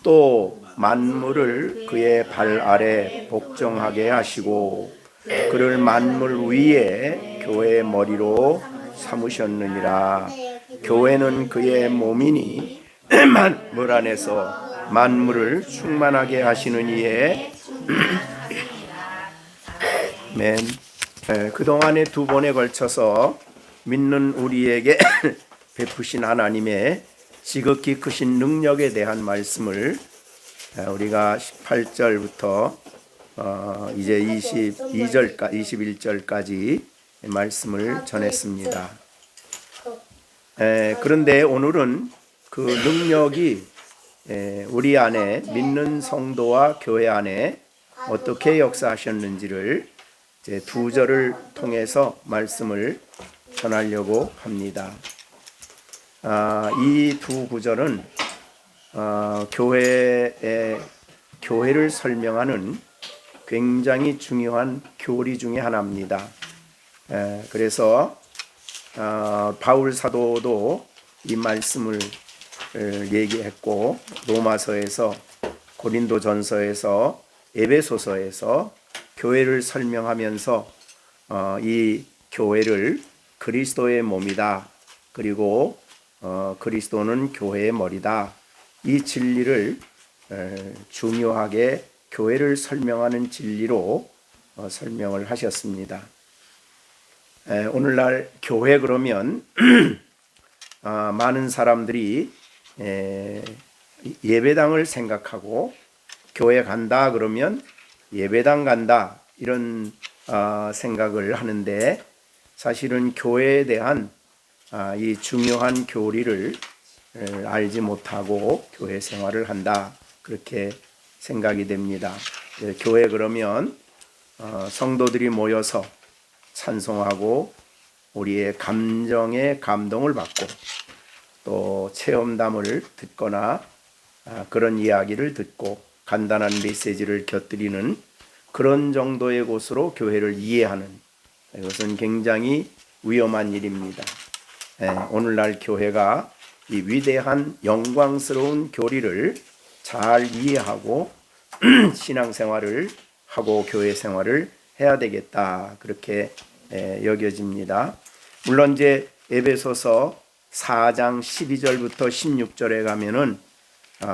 또 만물을 그의 발 아래 복종하게 하시고 그를 만물 위에 교회의 머리로 삼으셨느니라. 교회는 그의 몸이니 만물 안에서 만물을 충만하게 하시는 이에 맨 그동안에 두 번에 걸쳐서 믿는 우리에게 베푸신 하나님의 지극히 크신 능력에 대한 말씀을 우리가 18절부터 이제 21절까지 말씀을 전했습니다. 그런데 오늘은 그 능력이 우리 안에 믿는 성도와 교회 안에 어떻게 역사하셨는지를 이제 두 절을 통해서 말씀을 전하려고 합니다. 이 두 구절은 교회를 설명하는 굉장히 중요한 교리 중에 하나입니다. 그래서 바울 사도도 이 말씀을 얘기했고 로마서에서 고린도전서에서 에베소서에서 교회를 설명하면서 이 교회를 그리스도의 몸이다. 그리고 그리스도는 교회의 머리다. 이 진리를 중요하게 교회를 설명하는 진리로 설명을 하셨습니다. 오늘날 교회 그러면 많은 사람들이 예배당을 생각하고 교회 간다 그러면 예배당 간다 이런 생각을 하는데 사실은 교회에 대한 이 중요한 교리를 알지 못하고 교회 생활을 한다 그렇게 생각이 됩니다. 교회 그러면 성도들이 모여서 찬송하고 우리의 감정에 감동을 받고 또 체험담을 듣거나 그런 이야기를 듣고 간단한 메시지를 곁들이는 그런 정도의 곳으로 교회를 이해하는 이것은 굉장히 위험한 일입니다. 오늘날 교회가 이 위대한 영광스러운 교리를 잘 이해하고 신앙생활을 하고 교회 생활을 해야 되겠다 그렇게 여겨집니다. 물론 이제 에베소서 4장 12절부터 16절에 가면은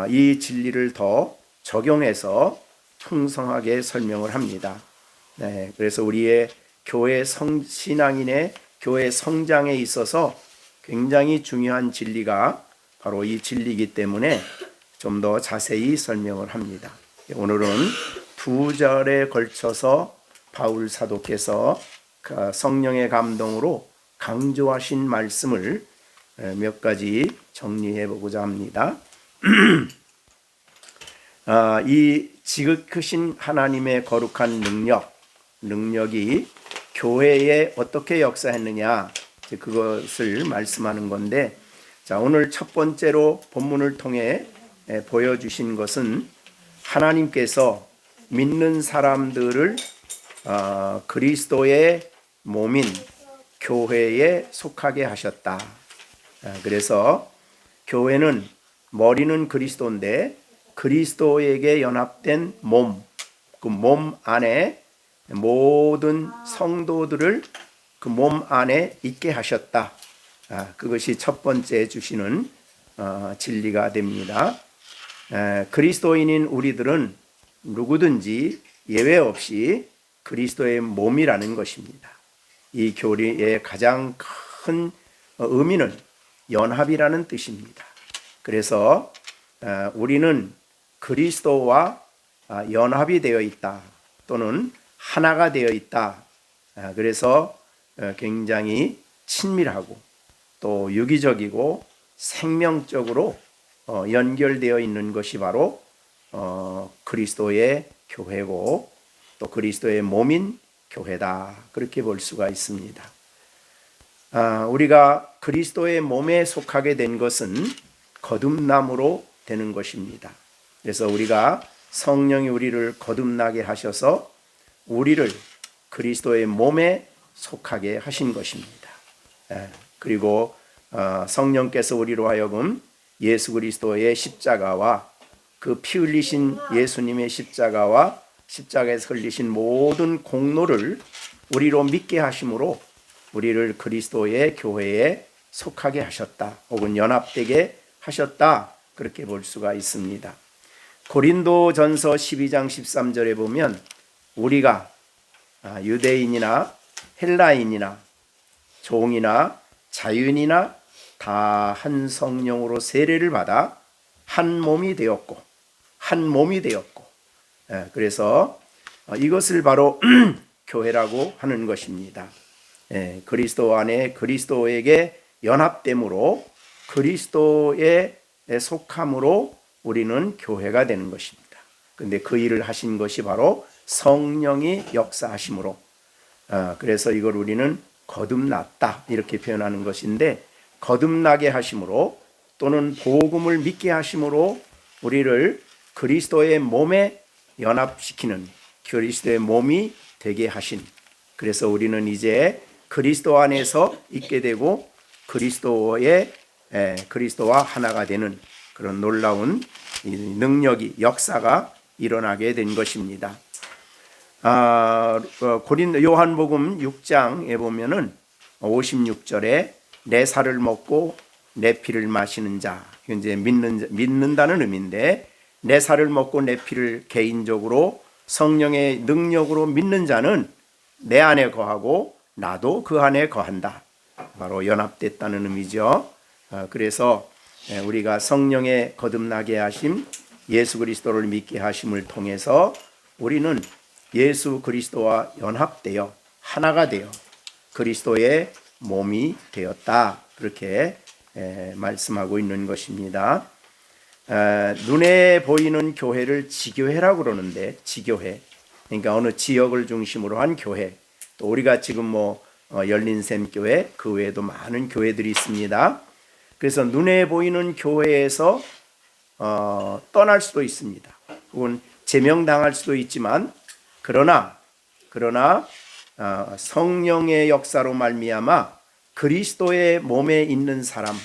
이 진리를 더 적용해서 풍성하게 설명을 합니다. 그래서 우리의 교회 신앙인의 교회 성장에 있어서 굉장히 중요한 진리가 바로 이 진리이기 때문에 좀 더 자세히 설명을 합니다. 오늘은 두 절에 걸쳐서 바울 사도께서 성령의 감동으로 강조하신 말씀을 몇 가지 정리해 보고자 합니다. 이 지극하신 하나님의 거룩한 능력이 교회에 어떻게 역사했느냐 그것을 말씀하는 건데 자 오늘 첫 번째로 본문을 통해 보여주신 것은 하나님께서 믿는 사람들을 그리스도의 몸인 교회에 속하게 하셨다. 그래서 교회는 머리는 그리스도인데 그리스도에게 연합된 몸, 그 몸 안에 모든 성도들을 그 몸 안에 있게 하셨다. 그것이 첫 번째 주시는 진리가 됩니다. 그리스도인인 우리들은 누구든지 예외 없이 그리스도의 몸이라는 것입니다. 이 교리의 가장 큰 의미는 연합이라는 뜻입니다. 그래서 우리는 그리스도와 연합이 되어 있다 또는 하나가 되어 있다. 그래서 굉장히 친밀하고 또 유기적이고 생명적으로 연결되어 있는 것이 바로 그리스도의 교회고 또 그리스도의 몸인 교회다 그렇게 볼 수가 있습니다. 우리가 그리스도의 몸에 속하게 된 것은 거듭남으로 되는 것입니다. 그래서 우리가 성령이 우리를 거듭나게 하셔서 우리를 그리스도의 몸에 속하게 하신 것입니다. 그리고 성령께서 우리로 하여금 예수 그리스도의 십자가와 그 피 흘리신 예수님의 십자가와 십자가에서 흘리신 모든 공로를 우리로 믿게 하심으로 우리를 그리스도의 교회에 속하게 하셨다, 혹은 연합되게 하셨다, 그렇게 볼 수가 있습니다. 고린도전서 12장 13절에 보면 우리가 유대인이나 헬라인이나 종이나 자유인이나 다 한 성령으로 세례를 받아 한 몸이 되었고, 그래서 이것을 바로 교회라고 하는 것입니다. 그리스도 안에 그리스도에게 연합됨으로 그리스도에 속함으로 우리는 교회가 되는 것입니다. 그런데 그 일을 하신 것이 바로 성령이 역사하심으로, 그래서 이걸 우리는 거듭났다 이렇게 표현하는 것인데, 거듭나게 하심으로 또는 복음을 믿게 하심으로 우리를 그리스도의 몸에 연합시키는, 그리스도의 몸이 되게 하신, 그래서 우리는 이제 그리스도 안에서 있게 되고 그리스도와 하나가 되는 그런 놀라운 능력이, 역사가 일어나게 된 것입니다. 요한복음 6장에 보면은 56절에 내 살을 먹고 내 피를 마시는 자, 이제 믿는다는 의미인데, 내 살을 먹고 내 피를 개인적으로 성령의 능력으로 믿는 자는 내 안에 거하고 나도 그 안에 거한다. 바로 연합됐다는 의미죠. 그래서 우리가 성령의 거듭나게 하심, 예수 그리스도를 믿게 하심을 통해서 우리는 예수 그리스도와 연합되어 하나가 되어 그리스도의 몸이 되었다, 그렇게 말씀하고 있는 것입니다. 눈에 보이는 교회를 지교회라고 그러는데, 지교회, 그러니까 어느 지역을 중심으로 한 교회, 또 우리가 지금 열린샘교회, 그 외에도 많은 교회들이 있습니다. 그래서 눈에 보이는 교회에서 떠날 수도 있습니다. 혹은 제명당할 수도 있지만, 그러나 성령의 역사로 말미암아 그리스도의 몸에 있는 사람,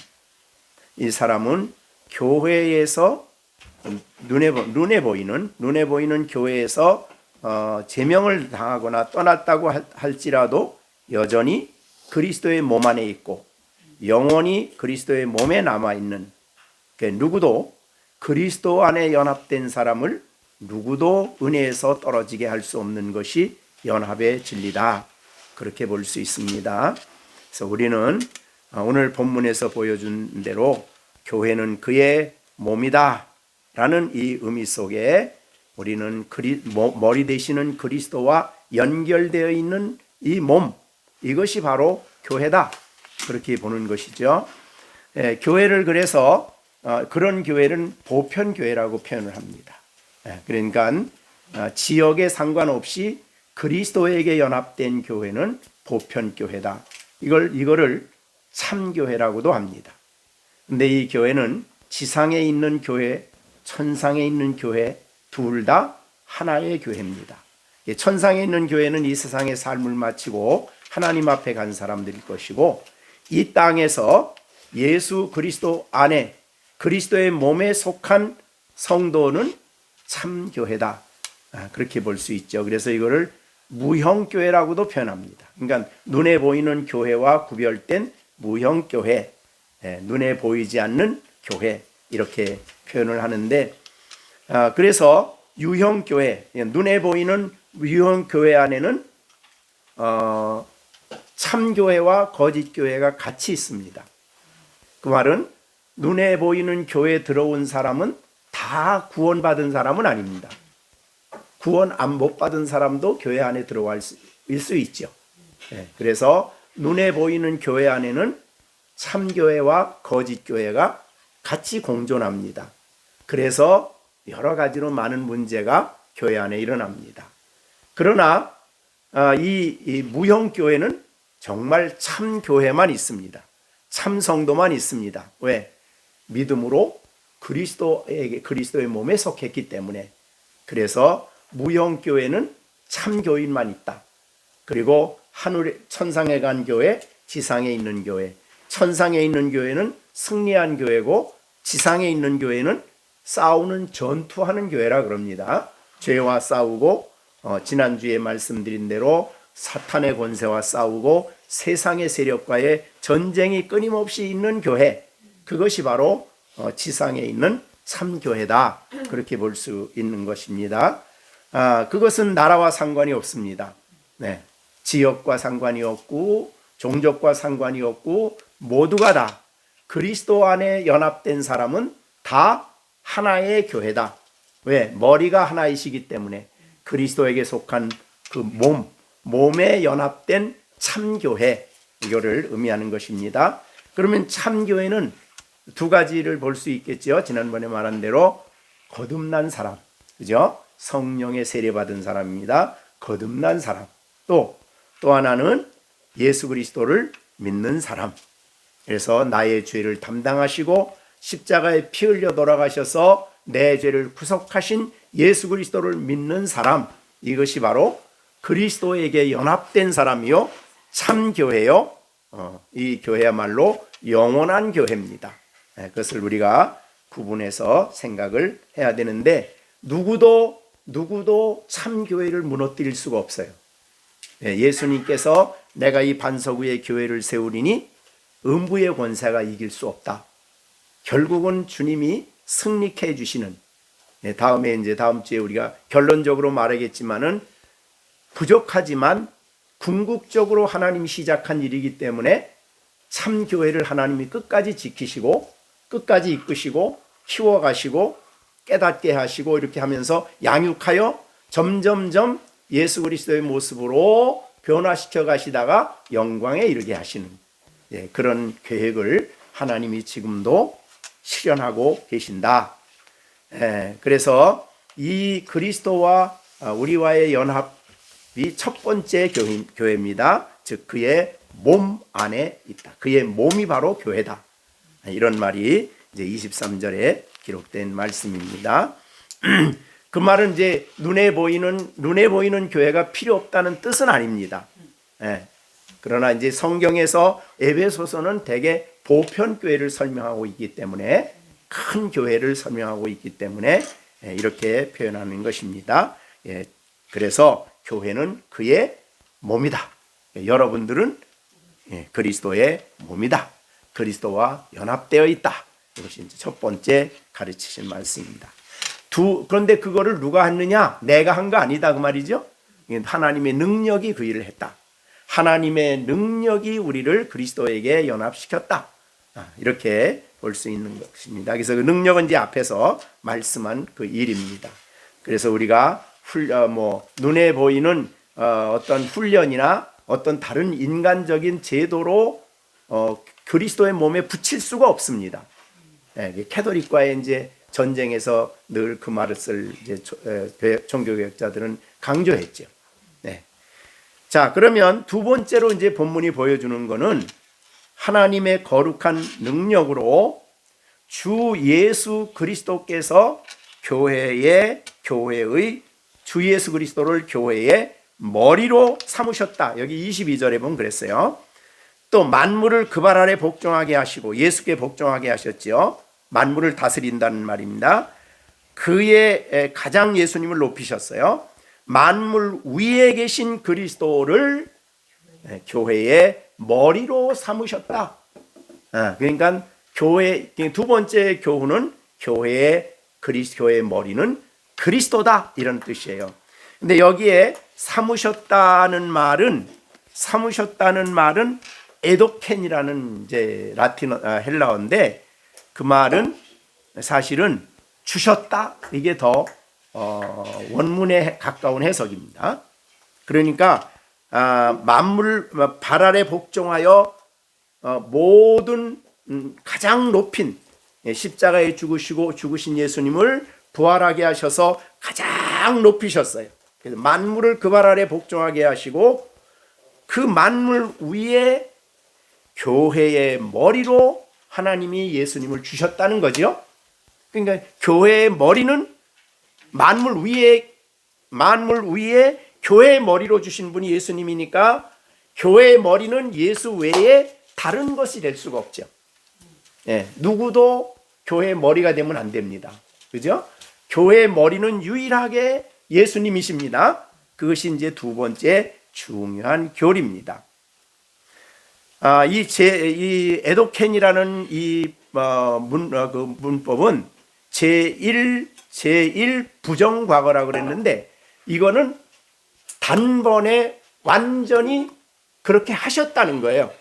이 사람은 교회에서 눈에 보이는 교회에서 제명을 당하거나 떠났다고 할지라도 여전히 그리스도의 몸 안에 있고 영원히 그리스도의 몸에 남아 있는, 누구도 그리스도 안에 연합된 사람을 누구도 은혜에서 떨어지게 할 수 없는 것이 연합의 진리다, 그렇게 볼 수 있습니다. 그래서 우리는 오늘 본문에서 보여준 대로 교회는 그의 몸이다 라는 이 의미 속에 우리는 머리 되시는 그리스도와 연결되어 있는 이 몸, 이것이 바로 교회다, 그렇게 보는 것이죠. 교회를 그래서 그런 교회는 보편교회라고 표현을 합니다. 그러니까 지역에 상관없이 그리스도에게 연합된 교회는 보편교회다. 이거를 참교회라고도 합니다. 근데 이 교회는 지상에 있는 교회, 천상에 있는 교회 둘 다 하나의 교회입니다. 천상에 있는 교회는 이 세상의 삶을 마치고 하나님 앞에 간 사람들일 것이고, 이 땅에서 예수 그리스도 안에 그리스도의 몸에 속한 성도는 참교회다, 그렇게 볼 수 있죠. 그래서 이거를 무형교회라고도 표현합니다. 그러니까 눈에 보이는 교회와 구별된 무형교회, 눈에 보이지 않는 교회, 이렇게 표현을 하는데, 그래서 유형교회, 눈에 보이는 유형교회 안에는 참교회와 거짓교회가 같이 있습니다. 그 말은 눈에 보이는 교회에 들어온 사람은 다 구원받은 사람은 아닙니다. 구원 안 못 받은 사람도 교회 안에 들어갈 수 있죠. 그래서 눈에 보이는 교회 안에는 참교회와 거짓교회가 같이 공존합니다. 그래서 여러 가지로 많은 문제가 교회 안에 일어납니다. 그러나 이 무형교회는 정말 참교회만 있습니다. 참성도만 있습니다. 왜? 믿음으로 그리스도의 몸에 속했기 때문에. 그래서 무형교회는 참교인만 있다. 그리고 천상에 간 교회, 지상에 있는 교회. 천상에 있는 교회는 승리한 교회고, 지상에 있는 교회는 싸우는 전투하는 교회라 그럽니다. 죄와 싸우고 지난주에 말씀드린 대로 사탄의 권세와 싸우고 세상의 세력과의 전쟁이 끊임없이 있는 교회, 그것이 바로 지상에 있는 참교회다, 그렇게 볼 수 있는 것입니다. 그것은 나라와 상관이 없습니다. 네. 지역과 상관이 없고 종족과 상관이 없고 모두가 다 그리스도 안에 연합된 사람은 다 하나의 교회다. 왜? 머리가 하나이시기 때문에 그리스도에게 속한 그 몸에 연합된 참교회, 이거를 의미하는 것입니다. 그러면 참교회는 두 가지를 볼 수 있겠죠. 지난번에 말한 대로 거듭난 사람, 그죠? 성령의 세례받은 사람입니다. 거듭난 사람. 또 하나는 예수 그리스도를 믿는 사람. 그래서 나의 죄를 담당하시고 십자가에 피 흘려 돌아가셔서 내 죄를 구속하신 예수 그리스도를 믿는 사람, 이것이 바로 그리스도에게 연합된 사람이요 참교회요. 이 교회야말로 영원한 교회입니다. 그것을 우리가 구분해서 생각을 해야 되는데, 누구도 참교회를 무너뜨릴 수가 없어요. 예수님께서 내가 이 반석 위에 교회를 세우리니 음부의 권세가 이길 수 없다. 결국은 주님이 승리케 해주시는, 다음 주에 우리가 결론적으로 말하겠지만은 부족하지만 궁극적으로 하나님이 시작한 일이기 때문에 참교회를 하나님이 끝까지 지키시고 끝까지 이끄시고 키워가시고 깨닫게 하시고 이렇게 하면서 양육하여 점점점 예수 그리스도의 모습으로 변화시켜 가시다가 영광에 이르게 하시는, 그런 계획을 하나님이 지금도 실현하고 계신다. 그래서 이 그리스도와 우리와의 연합이 첫 번째 교회입니다. 즉 그의 몸 안에 있다. 그의 몸이 바로 교회다. 이런 말이 이제 23절에 기록된 말씀입니다. 그 말은 이제 눈에 보이는 교회가 필요 없다는 뜻은 아닙니다. 그러나 이제 성경에서 에베소서는 대개 보편 교회를 설명하고 있기 때문에, 큰 교회를 설명하고 있기 때문에 이렇게 표현하는 것입니다. 그래서 교회는 그의 몸이다. 여러분들은 그리스도의 몸이다. 그리스도와 연합되어 있다. 이것이 이제 첫 번째 가르치신 말씀입니다. 그런데 그거를 누가 했느냐? 내가 한 거 아니다, 그 말이죠. 하나님의 능력이 그 일을 했다. 하나님의 능력이 우리를 그리스도에게 연합시켰다. 이렇게 볼 수 있는 것입니다. 그래서 그 능력은 이제 앞에서 말씀한 그 일입니다. 그래서 우리가 눈에 보이는 어떤 훈련이나 어떤 다른 인간적인 제도로 그리스도의 몸에 붙일 수가 없습니다. 캐톨릭과의 이제 전쟁에서 늘 그 말을 종교개혁자들은 강조했죠. 자, 그러면 두 번째로 이제 본문이 보여주는 것은 하나님의 거룩한 능력으로 주 예수 그리스도께서 교회의 주 예수 그리스도를 교회의 머리로 삼으셨다. 여기 22절에 보면 그랬어요. 또 만물을 그 발 아래 복종하게 하시고, 예수께 복종하게 하셨죠. 만물을 다스린다는 말입니다. 그의 가장 예수님을 높이셨어요. 만물 위에 계신 그리스도를 교회의 머리로 삼으셨다. 그러니까 두 번째 교훈은 교회의 머리는 그리스도다, 이런 뜻이에요. 근데 여기에 삼으셨다는 말은 에도켄이라는 이제 헬라어인데, 그 말은 사실은 주셨다, 이게 더 원문에 가까운 해석입니다. 그러니까 만물 발 아래 복종하여 모든 가장 높인 십자가에 죽으신 예수님을 부활하게 하셔서 가장 높이셨어요. 그래서 만물을 그 발 아래 복종하게 하시고, 그 만물 위에 교회의 머리로 하나님이 예수님을 주셨다는 거죠. 그러니까 교회의 머리는 만물 위에 교회의 머리로 주신 분이 예수님이니까, 교회의 머리는 예수 외에 다른 것이 될 수가 없죠. 누구도 교회의 머리가 되면 안 됩니다. 그죠? 교회의 머리는 유일하게 예수님이십니다. 그것이 이제 두 번째 중요한 교리입니다. 이 에도켄이라는 문법은 제1 부정과거라고 그랬는데, 이거는 단번에 완전히 그렇게 하셨다는 거예요.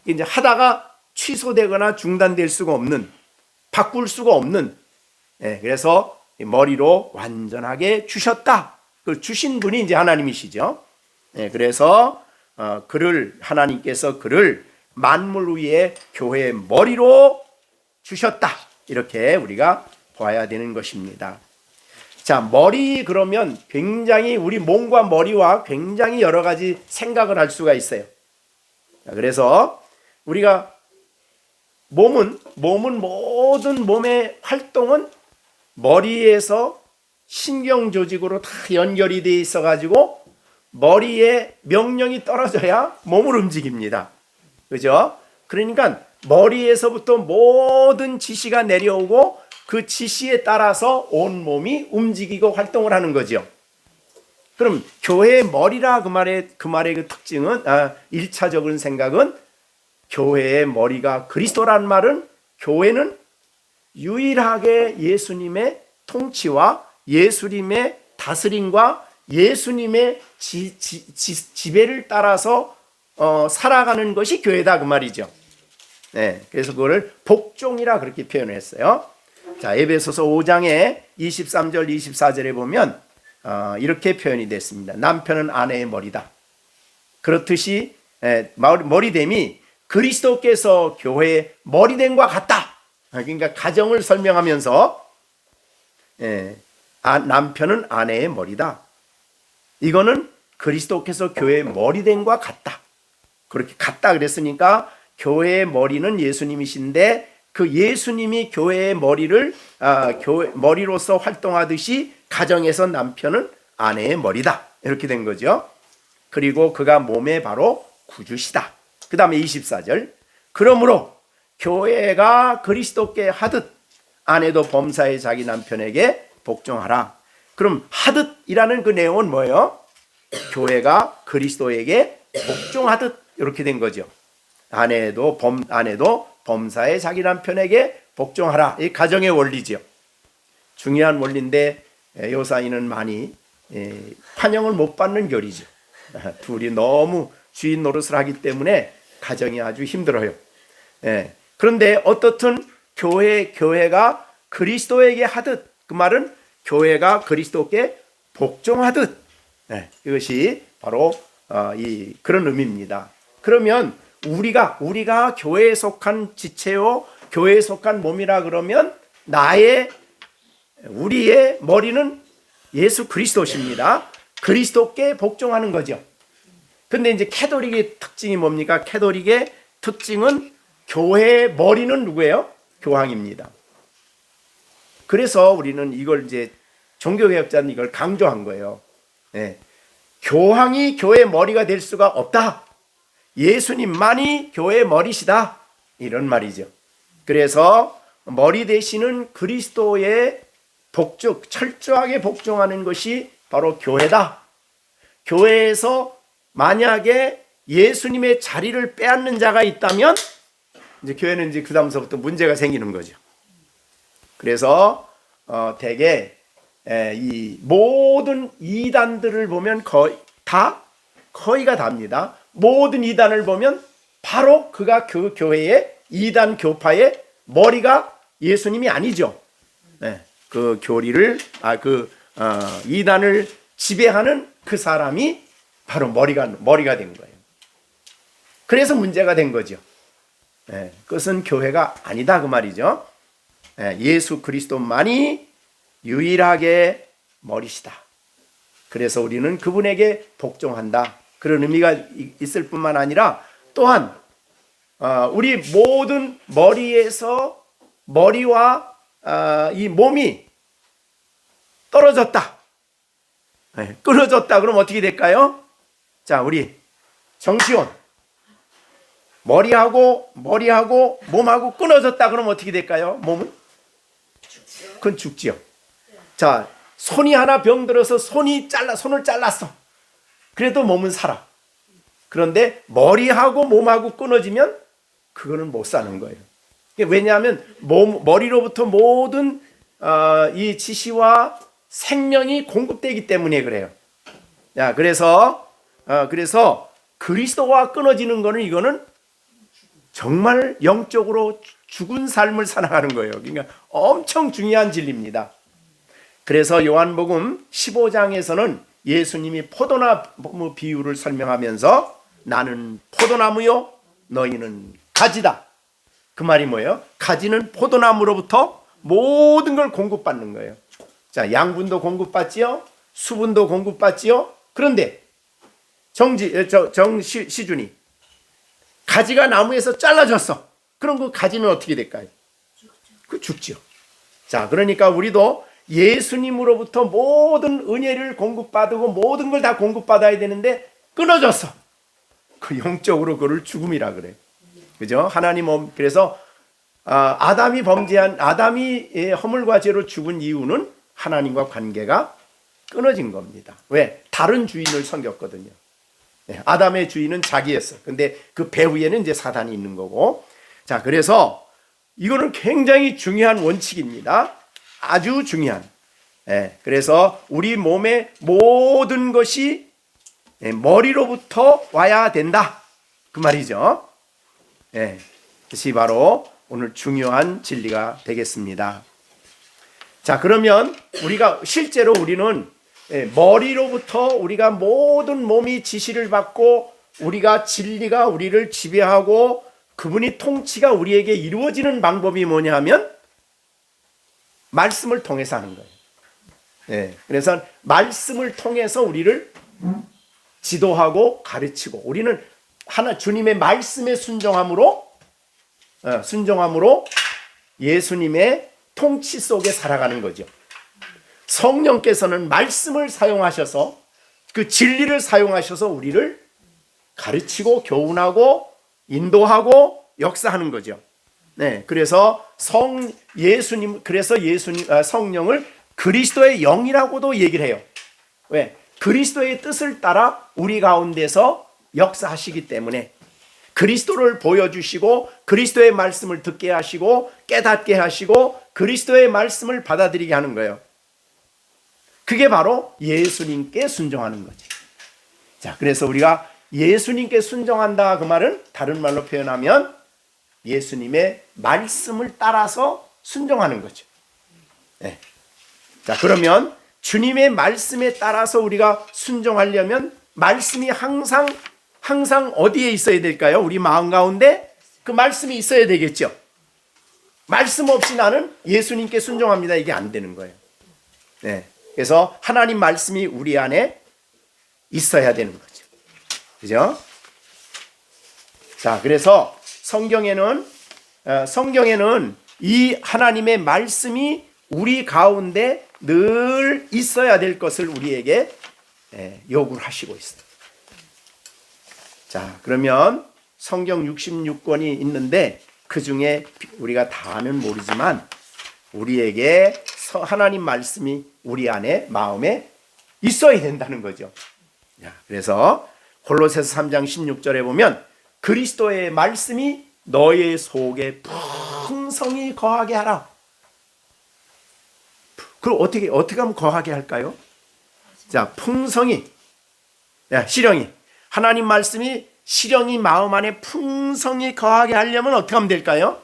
이제 하다가 취소되거나 중단될 수가 없는, 바꿀 수가 없는, 그래서 머리로 완전하게 주셨다. 그 주신 분이 이제 하나님이시죠. 그래서 하나님께서 그를 만물 위에 교회의 머리로 주셨다. 이렇게 우리가 봐야 되는 것입니다. 자, 머리 그러면 굉장히 우리 몸과 머리와 굉장히 여러 가지 생각을 할 수가 있어요. 그래서 우리가 몸은 모든 몸의 활동은 머리에서 신경 조직으로 다 연결이 돼 있어 가지고 머리에 명령이 떨어져야 몸을 움직입니다. 그죠? 그러니까 머리에서부터 모든 지시가 내려오고 그 지시에 따라서 온 몸이 움직이고 활동을 하는 거죠. 그럼 교회의 머리라 그 말의 그 특징은 1차적인 생각은 교회의 머리가 그리스도라는 말은 교회는 유일하게 예수님의 통치와 예수님의 다스림과 예수님의 지배를 따라서 살아가는 것이 교회다 그 말이죠. 그래서 그거를 복종이라 그렇게 표현을 했어요. 자, 에베소서 5장에 23절 24절에 보면 이렇게 표현이 됐습니다. 남편은 아내의 머리다. 그렇듯이 머리됨이 그리스도께서 교회의 머리됨과 같다. 그러니까 가정을 설명하면서 남편은 아내의 머리다. 이거는 그리스도께서 교회의 머리됨과 같다. 그렇게 같다 그랬으니까 교회의 머리는 예수님이신데 그 예수님이 교회의 머리로서 활동하듯이 가정에서 남편은 아내의 머리다. 이렇게 된 거죠. 그리고 그가 몸의 바로 구주시다. 그 다음에 24절. 그러므로 교회가 그리스도께 하듯 아내도 범사에 자기 남편에게 복종하라. 그럼 하듯이라는 그 내용은 뭐예요? 교회가 그리스도에게 복종하듯 이렇게 된 거죠. 아내도 범사에 자기 남편에게 복종하라. 이 가정의 원리죠. 중요한 원리인데 요사이는 많이 환영을 못 받는 교리죠. 둘이 너무 주인 노릇을 하기 때문에 가정이 아주 힘들어요. 그런데 어떻든 교회가 그리스도에게 하듯, 그 말은 교회가 그리스도께 복종하듯, 이것이 바로 그런 의미입니다. 그러면 우리가 교회에 속한 지체요, 교회에 속한 몸이라 그러면 우리의 머리는 예수 그리스도십니다. 그리스도께 복종하는 거죠. 근데 이제 캐톨릭의 특징이 뭡니까? 캐톨릭의 특징은 교회의 머리는 누구예요? 교황입니다. 그래서 우리는 이걸 이제 종교개혁자는 이걸 강조한 거예요. 교황이 교회의 머리가 될 수가 없다. 예수님만이 교회의 머리시다. 이런 말이죠. 그래서 머리 되시는 그리스도의 철저하게 복종하는 것이 바로 교회다. 교회에서 만약에 예수님의 자리를 빼앗는 자가 있다면 이제 교회는 이제 그 다음서부터 문제가 생기는 거죠. 그래서 대개 이 모든 이단들을 보면 거의가 답니다. 모든 이단을 보면 바로 그가 그 교회의 이단 교파의 머리가 예수님이 아니죠. 그 교리를 이단을 지배하는 그 사람이 바로 머리가 된 거예요. 그래서 문제가 된 거죠. 그것은 교회가 아니다 그 말이죠. 예수 그리스도만이 유일하게 머리시다. 그래서 우리는 그분에게 복종한다. 그런 의미가 있을 뿐만 아니라 또한 우리 모든 머리와 이 몸이 떨어졌다. 끊어졌다. 그럼 어떻게 될까요? 자, 우리 정시원 머리하고 몸하고 끊어졌다. 그럼 어떻게 될까요? 몸은 그건 죽지요. 자, 손이 하나 병들어서 손을 잘랐어. 그래도 몸은 살아. 그런데 머리하고 몸하고 끊어지면 그거는 못 사는 거예요. 왜냐하면 머리로부터 모든 이 지시와 생명이 공급되기 때문에 그래요. 야, 그래서 그리스도와 끊어지는 거는 이거는 정말 영적으로 죽은 삶을 살아가는 거예요. 그러니까 엄청 중요한 진리입니다. 그래서 요한복음 15장에서는 예수님이 포도나무 비유를 설명하면서 나는 포도나무요 너희는 가지다. 그 말이 뭐예요? 가지는 포도나무로부터 모든 걸 공급받는 거예요. 자, 양분도 공급받지요, 수분도 공급받지요. 그런데 정시준이 가지가 나무에서 잘라졌어. 그럼 그 가지는 어떻게 될까요? 그 죽지요. 자, 그러니까 우리도 예수님으로부터 모든 은혜를 공급받고 모든 걸 다 공급받아야 되는데 끊어졌어. 그 영적으로 그걸 죽음이라 그래. 그죠? 하나님 그래서 아담이 허물과 죄로 죽은 이유는 하나님과 관계가 끊어진 겁니다. 왜? 다른 주인을 섬겼거든요. 아담의 주인은 자기였어. 근데 그 배후에는 이제 사단이 있는 거고. 자, 그래서 이거는 굉장히 중요한 원칙입니다. 아주 중요한. 그래서 우리 몸의 모든 것이 머리로부터 와야 된다. 그 말이죠. 그것이 바로 오늘 중요한 진리가 되겠습니다. 자, 그러면 우리가 실제로 우리는 머리로부터 우리가 모든 몸이 지시를 받고 우리가 진리가 우리를 지배하고 그분이 통치가 우리에게 이루어지는 방법이 뭐냐 하면 말씀을 통해서 하는 거예요. 그래서 말씀을 통해서 우리를 지도하고 가르치고 우리는 주님의 말씀에 순종함으로 예수님의 통치 속에 살아가는 거죠. 성령께서는 말씀을 사용하셔서 그 진리를 사용하셔서 우리를 가르치고 교훈하고 인도하고 역사하는 거죠. 그래서 성령을 그리스도의 영이라고도 얘기를 해요. 왜? 그리스도의 뜻을 따라 우리 가운데서 역사하시기 때문에 그리스도를 보여주시고 그리스도의 말씀을 듣게 하시고 깨닫게 하시고 그리스도의 말씀을 받아들이게 하는 거예요. 그게 바로 예수님께 순종하는 거지. 자, 그래서 우리가 예수님께 순종한다 그 말은 다른 말로 표현하면 예수님의 말씀을 따라서 순종하는 거죠. 자, 그러면 주님의 말씀에 따라서 우리가 순종하려면 말씀이 항상 어디에 있어야 될까요? 우리 마음 가운데 그 말씀이 있어야 되겠죠. 말씀 없이 나는 예수님께 순종합니다. 이게 안 되는 거예요. 그래서 하나님 말씀이 우리 안에 있어야 되는 거죠. 그죠? 자, 그래서 성경에는 이 하나님의 말씀이 우리 가운데 늘 있어야 될 것을 우리에게 요구를 하시고 있어요. 자, 그러면 성경 66권이 있는데 그 중에 우리가 다는 모르지만 우리에게 하나님 말씀이 우리 안에 마음에 있어야 된다는 거죠. 그래서 골로새서 3장 16절에 보면 그리스도의 말씀이 너의 속에 풍성히 거하게 하라. 그럼 어떻게 하면 거하게 할까요? 자, 풍성히, 실령이 하나님 말씀이 실령이 마음 안에 풍성히 거하게 하려면 어떻게 하면 될까요?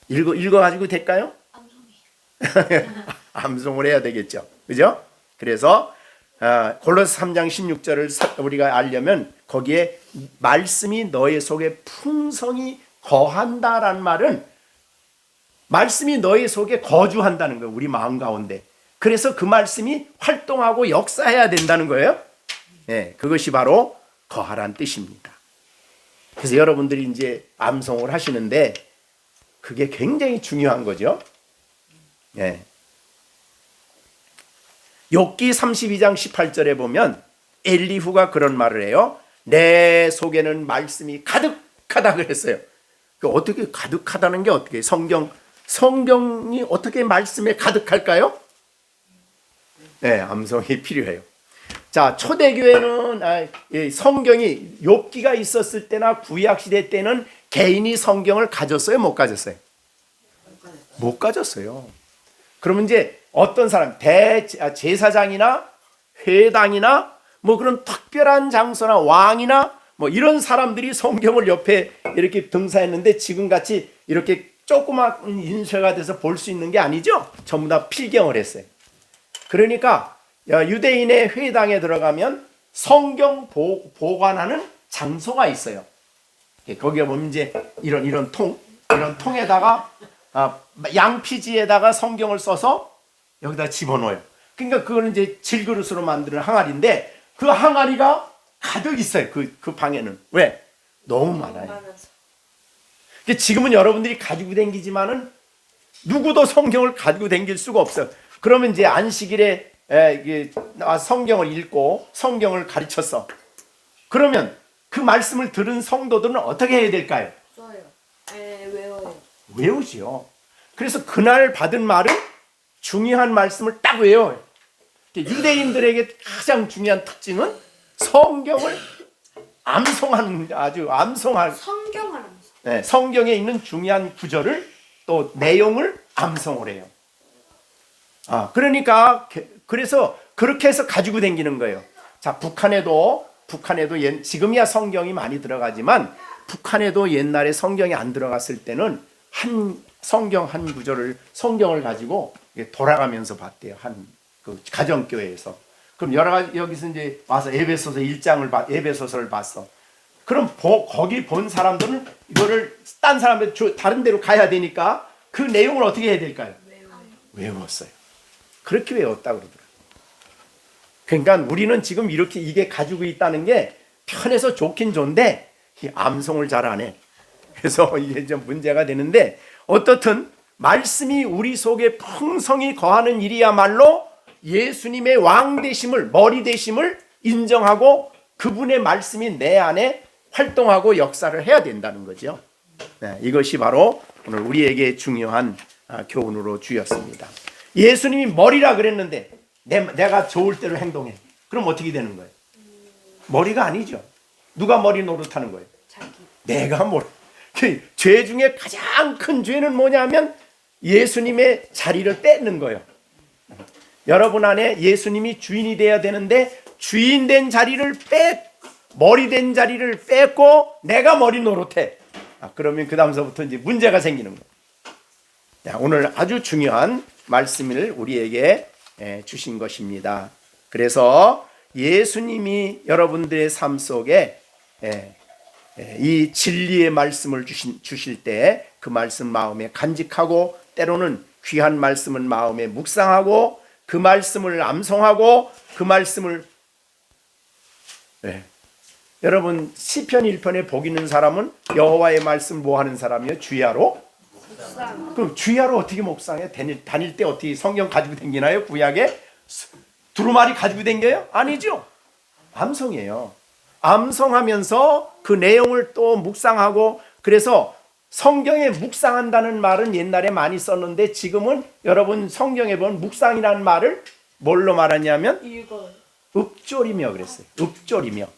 읽어가지고 될까요? 암송을 해야 되겠죠. 그죠? 그래서 골로새 3장 16절을 우리가 알려면 거기에 말씀이 너의 속에 풍성히 거한다라는 말은 말씀이 너의 속에 거주한다는 거예요. 우리 마음 가운데. 그래서 그 말씀이 활동하고 역사해야 된다는 거예요. 그것이 바로 거하란 뜻입니다. 그래서 여러분들이 이제 암송을 하시는데 그게 굉장히 중요한 거죠. 욥기 32장 18절에 보면 엘리후가 그런 말을 해요. 내 속에는 말씀이 가득하다 그랬어요. 어떻게 가득하다는 게 어떻게 성경 성경이 어떻게 말씀에 가득할까요? 네, 암송이 필요해요. 자, 초대교회는 성경이 욥기가 있었을 때나 구약시대 때는 개인이 성경을 가졌어요? 못 가졌어요? 못 가졌어요. 그러면 이제 어떤 사람, 제사장이나 회당이나 뭐 그런 특별한 장소나 왕이나 뭐 이런 사람들이 성경을 옆에 이렇게 등사했는데 지금같이 이렇게 조그만 인쇄가 돼서 볼 수 있는 게 아니죠. 전부 다 필경을 했어요. 그러니까 유대인의 회당에 들어가면 성경 보관하는 장소가 있어요. 거기에 보면 이제 이런 통에다가 양피지에다가 성경을 써서 여기다 집어넣어요. 그러니까 그거는 이제 질그릇으로 만드는 항아리인데 그 항아리가 가득 있어요. 그 방에는. 왜? 너무 많아요. 지금은 여러분들이 가지고 다니지만은 누구도 성경을 가지고 다닐 수가 없어요. 그러면 이제 안식일에 성경을 읽고 성경을 가르쳤어. 그러면 그 말씀을 들은 성도들은 어떻게 해야 될까요? 써요. 외워요. 외우지요. 그래서 그날 받은 말은 중요한 말씀을 딱 외워요. 유대인들에게 가장 중요한 특징은 성경을 암송하는, 아주 암송할, 성경을 암송. 네, 성경에 있는 중요한 구절을 또 내용을 암송을 해요. 그러니까 그래서 그렇게 해서 가지고 다니는 거예요. 자, 북한에도 지금이야 성경이 많이 들어가지만 북한에도 옛날에 성경이 안 들어갔을 때는 성경 한 구절을 성경을 가지고 돌아가면서 봤대요. 그 가정교회에서. 그럼 여러 가지 여기서 이제 와서 에베소서 1장을 에베소서를 봤어. 그럼 거기 본 사람들은 이거를 딴 사람들 다른 데로 가야 되니까 그 내용을 어떻게 해야 될까요? 외웠어요. 그렇게 외웠다고 그러더라고요. 그러니까 우리는 지금 이게 가지고 있다는 게 편해서 좋긴 좋은데 암송을 잘 안 해. 그래서 이게 좀 문제가 되는데 어떻든 말씀이 우리 속에 풍성히 거하는 일이야말로 예수님의 왕 되심을, 머리 되심을 인정하고 그분의 말씀이 내 안에 활동하고 역사를 해야 된다는 거죠. 네, 이것이 바로 오늘 우리에게 중요한 교훈으로 주였습니다. 예수님이 머리라 그랬는데 내가 좋을 대로 행동해. 그럼 어떻게 되는 거예요? 머리가 아니죠. 누가 머리 노릇하는 거예요? 자기. 내가 죄 중에 가장 큰 죄는 뭐냐면 예수님의 자리를 뺏는 거예요. 여러분 안에 예수님이 주인이 돼야 되는데 주인 된 자리를 머리 된 자리를 뺏고 내가 머리 노릇해. 그러면 그 다음서부터 이제 문제가 생기는 거예요. 오늘 아주 중요한 말씀을 우리에게 주신 것입니다. 그래서 예수님이 여러분들의 삶 속에 이 진리의 말씀을 주실 때 그 말씀 마음에 간직하고 때로는 귀한 말씀은 마음에 묵상하고 그 말씀을 암송하고 그 말씀을 여러분 시편 1편에 복 있는 사람은 여호와의 말씀 뭐 하는 사람이에요? 주야로? 그럼 주야로 어떻게 묵상해? 다닐 때 어떻게 성경 가지고 다니나요? 구약에? 두루마리 가지고 다녀요? 아니죠. 암송이에요. 암송하면서 그 내용을 또 묵상하고 그래서 성경에 묵상한다는 말은 옛날에 많이 썼는데 지금은 여러분 성경에 보면 묵상이라는 말을 뭘로 말하냐면 읊조리며 그랬어요. 읊조리며.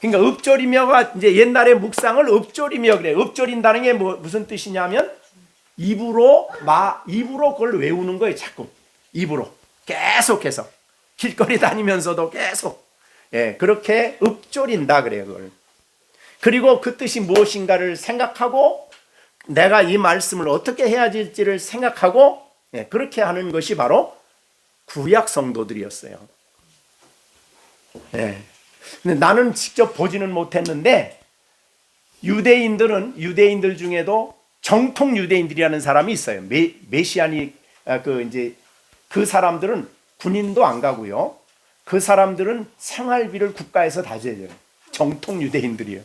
그러니까 읊조리며가 이제 옛날에 묵상을 읊조리며 그래. 읊조린다는 게 무슨 뜻이냐면 입으로 그걸 외우는 거예요. 자꾸 입으로 계속해서 길거리 다니면서도 계속 그렇게 읊조린다 그래요. 그걸. 그리고 그 뜻이 무엇인가를 생각하고 내가 이 말씀을 어떻게 해야 될지를 생각하고 그렇게 하는 것이 바로 구약 성도들이었어요. 근데 나는 직접 보지는 못했는데 유대인들 중에도 정통 유대인들이라는 사람이 있어요. 메시아닉 그 사람들은 군인도 안 가고요. 그 사람들은 생활비를 국가에서 다 줘요. 정통 유대인들이에요.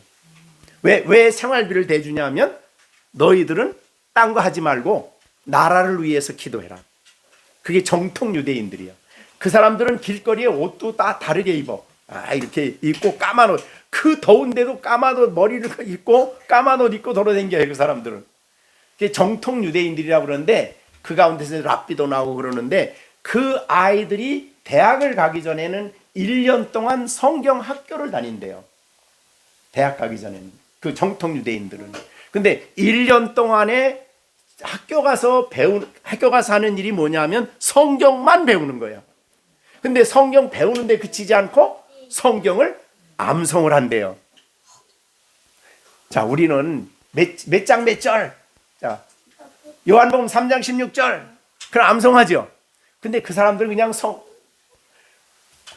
왜 생활비를 대주냐면 너희들은 딴 거 하지 말고 나라를 위해서 기도해라. 그게 정통 유대인들이에요. 그 사람들은 길거리에 옷도 다 다르게 입어. 이렇게 입고 까만 옷. 그 더운데도 까만 옷 머리를 입고 까만 옷 입고 돌아다녀요. 그 사람들은. 그게 정통 유대인들이라고 그러는데 그 가운데서 랍비도 나오고 그러는데 그 아이들이 대학을 가기 전에는 1년 동안 성경 학교를 다닌대요. 대학 가기 전에는 그 정통 유대인들은. 근데 1년 동안에 학교 가서 하는 일이 뭐냐면 성경만 배우는 거예요. 근데 성경 배우는데 그치지 않고 성경을 암송을 한대요. 자, 우리는 몇 장 몇 절. 자, 요한복음 3장 16절. 그럼 암송하죠. 근데 그 사람들은 그냥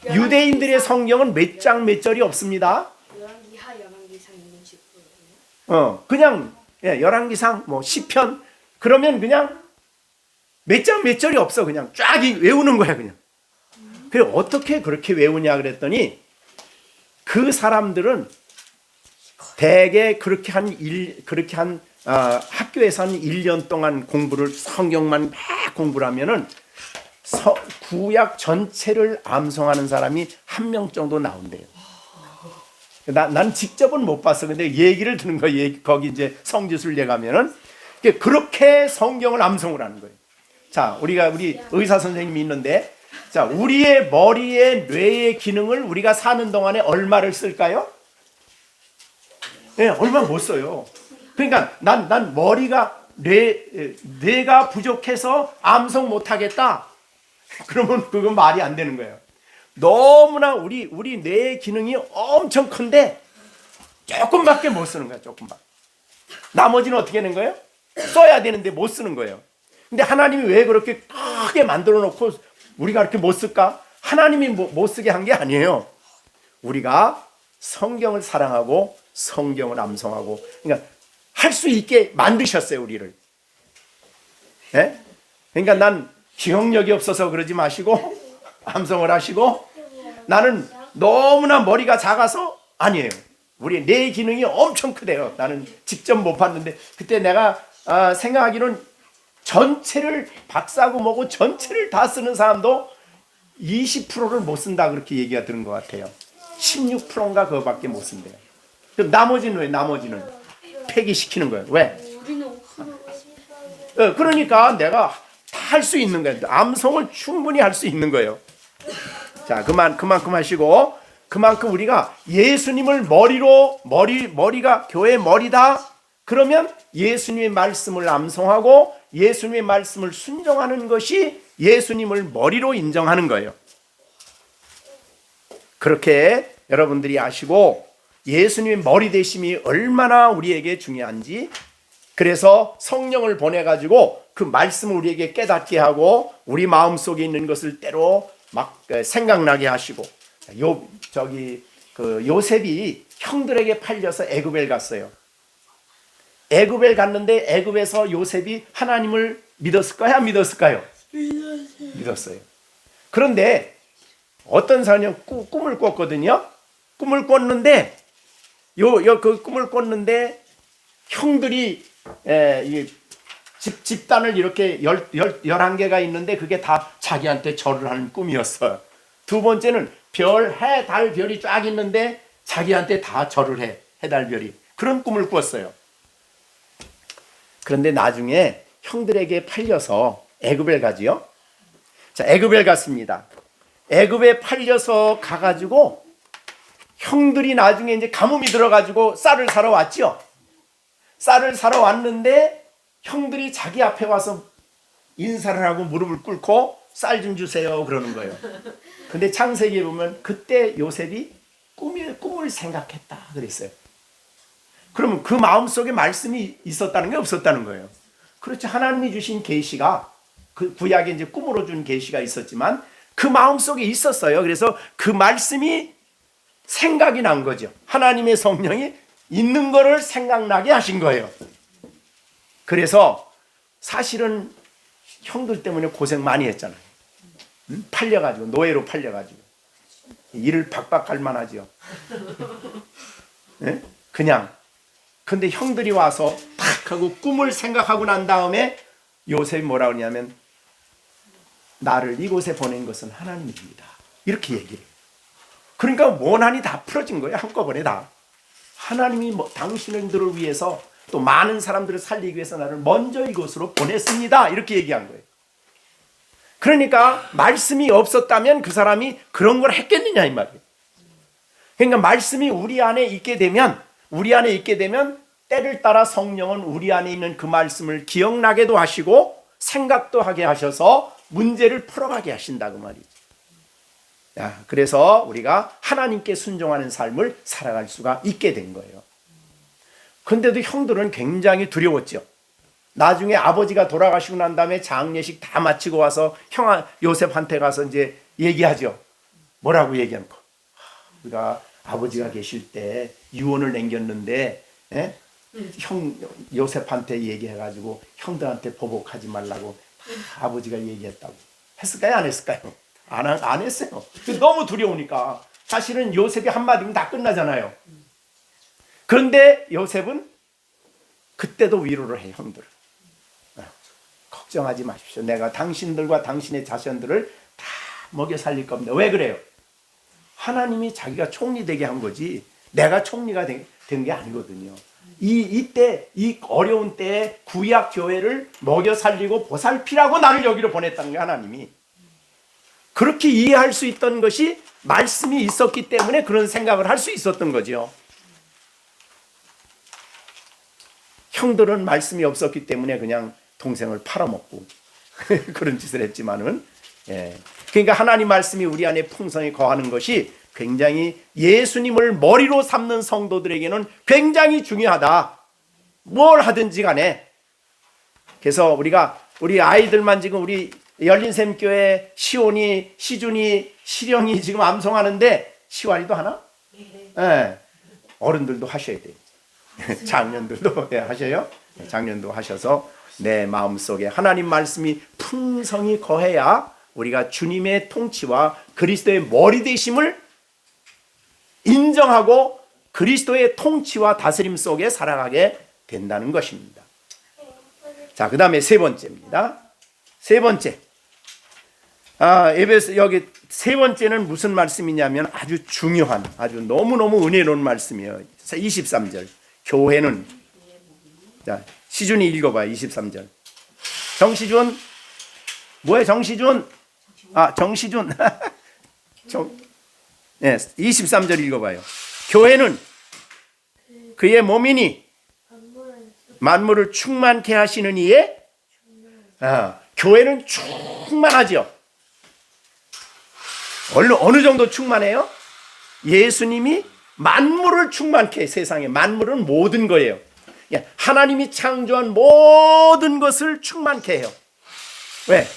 유대인들의 성경은 몇 장 몇 절이 없습니다. 열왕기하, 열왕기상 이런 식으로. 그냥 열왕기상 뭐 시편 그러면 그냥 몇 장 몇 절이 없어. 그냥 쫙 외우는 거야, 그냥. 그래 어떻게 그렇게 외우냐 그랬더니 그 사람들은 대개 그렇게 한 학교에서 한 1년 동안 공부를 성경만 막 공부를 하면은 구약 전체를 암송하는 사람이 한 명 정도 나온대요. 난 직접은 못 봤어. 근데 얘기를 듣는 거 거기 이제 성지순례 가면은 그렇게 성경을 암송을 하는 거예요. 자, 우리 의사 선생님이 있는데 자, 우리의 머리의 뇌의 기능을 우리가 사는 동안에 얼마를 쓸까요? 네, 얼마 못 써요. 그러니까 난 머리가 뇌가 부족해서 암송 못 하겠다. 그러면 그건 말이 안 되는 거예요. 너무나 우리 뇌의 기능이 엄청 큰데 조금밖에 못 쓰는 거야. 조금밖에. 나머지는 어떻게 하는 거예요? 써야 되는데 못 쓰는 거예요. 근데 하나님이 왜 그렇게 크게 만들어 놓고 우리가 이렇게 못 쓸까? 하나님이 못 쓰게 한 게 아니에요. 우리가 성경을 사랑하고 성경을 암송하고 그러니까 할 수 있게 만드셨어요, 우리를. 네? 그러니까 난 기억력이 없어서 그러지 마시고 암송을 하시고 나는 너무나 머리가 작아서 아니에요. 우리 뇌 기능이 엄청 크대요. 나는 직접 못 봤는데 그때 내가 생각하기로는 전체를 박사고 뭐고 전체를 다 쓰는 사람도 20%를 못 쓴다 그렇게 얘기가 들은 것 같아요. 16%인가 그거밖에 못 쓴대요. 그럼 나머지는 왜? 나머지는 폐기시키는 거예요. 왜? 그러니까 내가 다 할 수 있는 거예요. 암송을 충분히 할 수 있는 거예요. 자, 그만큼 하시고 그만큼 우리가 예수님을 머리가 교회 머리다. 그러면 예수님의 말씀을 암송하고 예수님의 말씀을 순종하는 것이 예수님을 머리로 인정하는 거예요. 그렇게 여러분들이 아시고 예수님의 머리 되심이 얼마나 우리에게 중요한지 그래서 성령을 보내가지고 그 말씀을 우리에게 깨닫게 하고 우리 마음속에 있는 것을 때로 막 생각나게 하시고 요셉이 형들에게 팔려서 애굽에 갔어요. 애굽에 갔는데 애굽에서 요셉이 하나님을 믿었을까요? 안 믿었을까요? 믿었어요. 그런데 어떤 사람이 꿈을 꿨거든요. 꿈을 꿨는데 그 꿈을 꿨는데 형들이 집단을 이렇게 11개가 있는데 그게 다 자기한테 절을 하는 꿈이었어요. 두 번째는 별, 해, 달, 별이 쫙 있는데 자기한테 다 절을 해. 해, 달, 별이. 그런 꿈을 꿨어요. 그런데 나중에 형들에게 팔려서 애굽에 가지요. 자, 애굽에 갔습니다. 애굽에 팔려서 가가지고 형들이 나중에 이제 가뭄이 들어가지고 쌀을 사러 왔죠. 쌀을 사러 왔는데 형들이 자기 앞에 와서 인사를 하고 무릎을 꿇고 쌀 좀 주세요 그러는 거예요. 근데 창세기에 보면 그때 요셉이 꿈을 생각했다 그랬어요. 그러면 그 마음속에 말씀이 있었다는 게 없었다는 거예요. 그렇죠. 하나님이 주신 계시가 그 구약에 이제 꿈으로 준 계시가 있었지만 그 마음속에 있었어요. 그래서 그 말씀이 생각이 난 거죠. 하나님의 성령이 있는 거를 생각나게 하신 거예요. 그래서 사실은 형들 때문에 고생 많이 했잖아요. 팔려가지고 노예로 팔려가지고 일을 박박할 만하죠. 네? 그냥 근데 형들이 와서 탁 하고 꿈을 생각하고 난 다음에 요셉이 뭐라 그러냐면 나를 이곳에 보낸 것은 하나님입니다. 이렇게 얘기를 해요. 그러니까 원한이 다 풀어진 거예요. 한꺼번에 다. 하나님이 당신들을 위해서 또 많은 사람들을 살리기 위해서 나를 먼저 이곳으로 보냈습니다. 이렇게 얘기한 거예요. 그러니까 말씀이 없었다면 그 사람이 그런 걸 했겠느냐 이 말이에요. 그러니까 말씀이 우리 안에 있게 되면 때를 따라 성령은 우리 안에 있는 그 말씀을 기억나게도 하시고 생각도 하게 하셔서 문제를 풀어가게 하신다 그 말이죠. 그래서 우리가 하나님께 순종하는 삶을 살아갈 수가 있게 된 거예요. 근데도 형들은 굉장히 두려웠죠. 나중에 아버지가 돌아가시고 난 다음에 장례식 다 마치고 와서 형 요셉한테 가서 이제 얘기하죠. 뭐라고 얘기한 거? 우리가 아버지가 계실 때 유언을 남겼는데 형 요셉한테 얘기해가지고 형들한테 보복하지 말라고 아버지가 얘기했다고. 했을까요? 안 했을까요? 안 했어요. 너무 두려우니까. 사실은 요셉이 한마디면 다 끝나잖아요. 그런데 요셉은 그때도 위로를 해요. 형들을. 걱정하지 마십시오. 내가 당신들과 당신의 자손들을 다 먹여 살릴 겁니다. 왜 그래요? 하나님이 자기가 총리 되게 한 거지 내가 총리가 된 게 아니거든요. 이때 이 어려운 때에 구약 교회를 먹여 살리고 보살피라고 나를 여기로 보냈다는 게 하나님이. 그렇게 이해할 수 있던 것이 말씀이 있었기 때문에 그런 생각을 할 수 있었던 거죠. 형들은 말씀이 없었기 때문에 그냥 동생을 팔아먹고 그런 짓을 했지만은 그러니까 하나님 말씀이 우리 안에 풍성히 거하는 것이 굉장히 예수님을 머리로 삼는 성도들에게는 굉장히 중요하다. 뭘 하든지 간에. 그래서 우리 아이들만 지금 우리 열린샘교회 시온이, 시준이, 시령이 지금 암송하는데 시완이도 하나? 네. 어른들도 하셔야 돼요. 장년들도 하셔요. 장년도 하셔서 내 마음속에 하나님 말씀이 풍성히 거해야 우리가 주님의 통치와 그리스도의 머리 되심을 인정하고 그리스도의 통치와 다스림 속에 살아가게 된다는 것입니다. 자, 그 다음에 세 번째입니다. 세 번째. 에베소 여기 세 번째는 무슨 말씀이냐면 아주 중요한, 아주 너무너무 은혜로운 말씀이에요. 23절. 교회는, 자, 시준이 읽어봐요. 23절. 정시준, 뭐야 정시준? 정시준. 23절 읽어봐요. 교회는 그의 몸이니 만물을 충만케 하시는 이에 교회는 충만하죠. 어느 정도 충만해요? 예수님이 만물을 충만케, 세상에 만물은 모든 거예요. 하나님이 창조한 모든 것을 충만케 해요. 왜?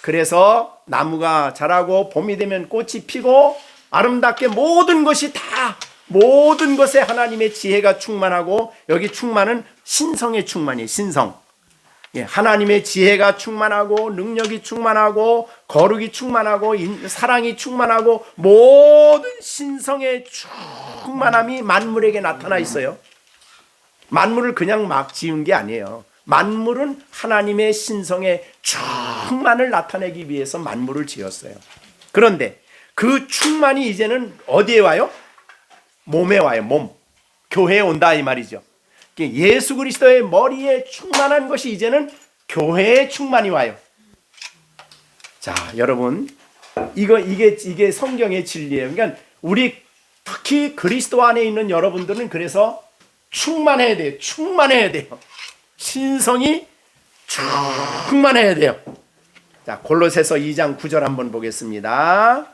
그래서 나무가 자라고 봄이 되면 꽃이 피고 아름답게 모든 것이 다 모든 것에 하나님의 지혜가 충만하고 여기 충만은 신성의 충만이에요. 신성. 하나님의 지혜가 충만하고 능력이 충만하고 거룩이 충만하고 사랑이 충만하고 모든 신성의 충만함이 만물에게 나타나 있어요. 만물을 그냥 막 지은 게 아니에요. 만물은 하나님의 신성의 충만을 나타내기 위해서 만물을 지었어요. 그런데 그 충만이 이제는 어디에 와요? 몸에 와요. 몸. 교회에 온다 이 말이죠. 예수 그리스도의 머리에 충만한 것이 이제는 교회에 충만이 와요. 자, 여러분, 이게 성경의 진리예요. 그러니까 우리 특히 그리스도 안에 있는 여러분들은 그래서 충만해야 돼요. 충만해야 돼요. 신성이 충만해야 돼요. 자, 골로새서 2장 9절 한번 보겠습니다.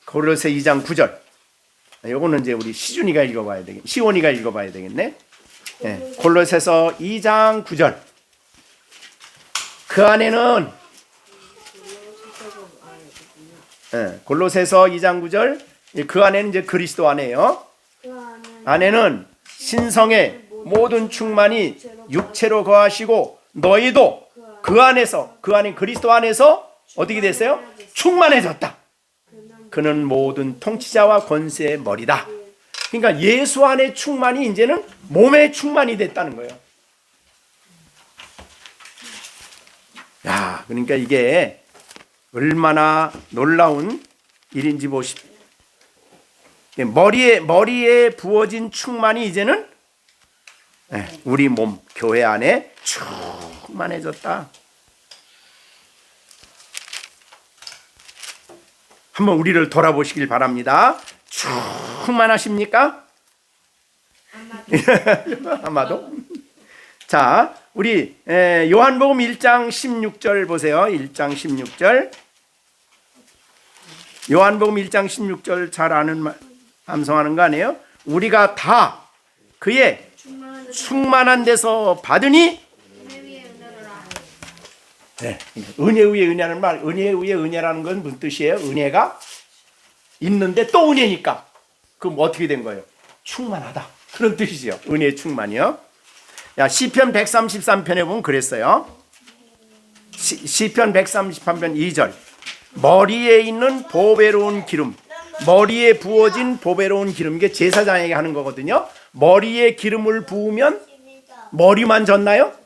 골로새 2장 9절. 요거는 이제 우리 시준이가 읽어봐야 되겠네. 시원이가 읽어봐야 되겠네. 골로새서 2장 9절. 그 안에는 골로새서 2장 9절. 그 안에는 이제 그리스도 안에요. 안에는 신성의 모든 충만이 육체로 거하시고 너희도 그 안에서 그 안에 그리스도 안에서 어떻게 됐어요? 충만해졌다. 그는 모든 통치자와 권세의 머리다. 그러니까 예수 안에 충만이 이제는 몸에 충만이 됐다는 거예요. 야, 그러니까 이게 얼마나 놀라운 일인지 보십시오. 머리에 부어진 충만이 이제는 우리 몸 교회 안에 충만해졌다. 한번 우리를 돌아보시길 바랍니다. 충만하십니까? 아마도. 자, 우리 요한복음 1장 16절 보세요. 1장 16절. 요한복음 1장 16절 잘 아는 암송하는 거 아니에요? 우리가 다 그의 충만한 데서 받으니 은혜 위에 은혜라는 말, 은혜 위에 은혜라는 건 무슨 뜻이에요? 은혜가 있는데 또 은혜니까 그럼 어떻게 된 거예요? 충만하다 그런 뜻이죠. 은혜 충만이요. 야, 시편 133편에 보면 그랬어요. 시편 133편 2절. 머리에 있는 보배로운 기름, 머리에 부어진 보배로운 기름, 이게 제사장에게 하는 거거든요. 머리에 기름을 부으면 머리만 졌나요?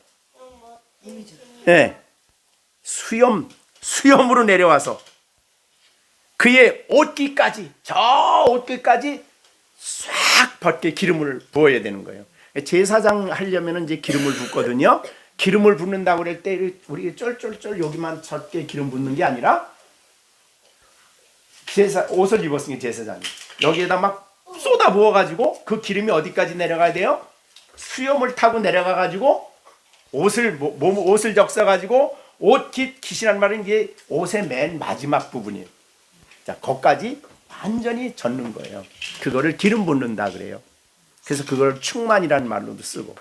네. 수염으로 내려와서 그의 옷깃까지, 저 옷깃까지 싹 벗게 기름을 부어야 되는 거예요. 제사장 하려면 이제 기름을 붓거든요. 기름을 붓는다고 그럴 때 우리 쫄쫄쫄 여기만 젖게 기름 붓는 게 아니라 옷을 입었으니 제사장이 여기에다 막 쏟아 부어가지고 그 기름이 어디까지 내려가야 돼요? 수염을 타고 내려가가지고 옷을 적셔가지고 옷깃이란 말은 이게 옷의 맨 마지막 부분이에요. 자, 거기까지 완전히 젖는 거예요. 그거를 기름 붓는다 그래요. 그래서 그걸 충만이라는 말로도 쓰고.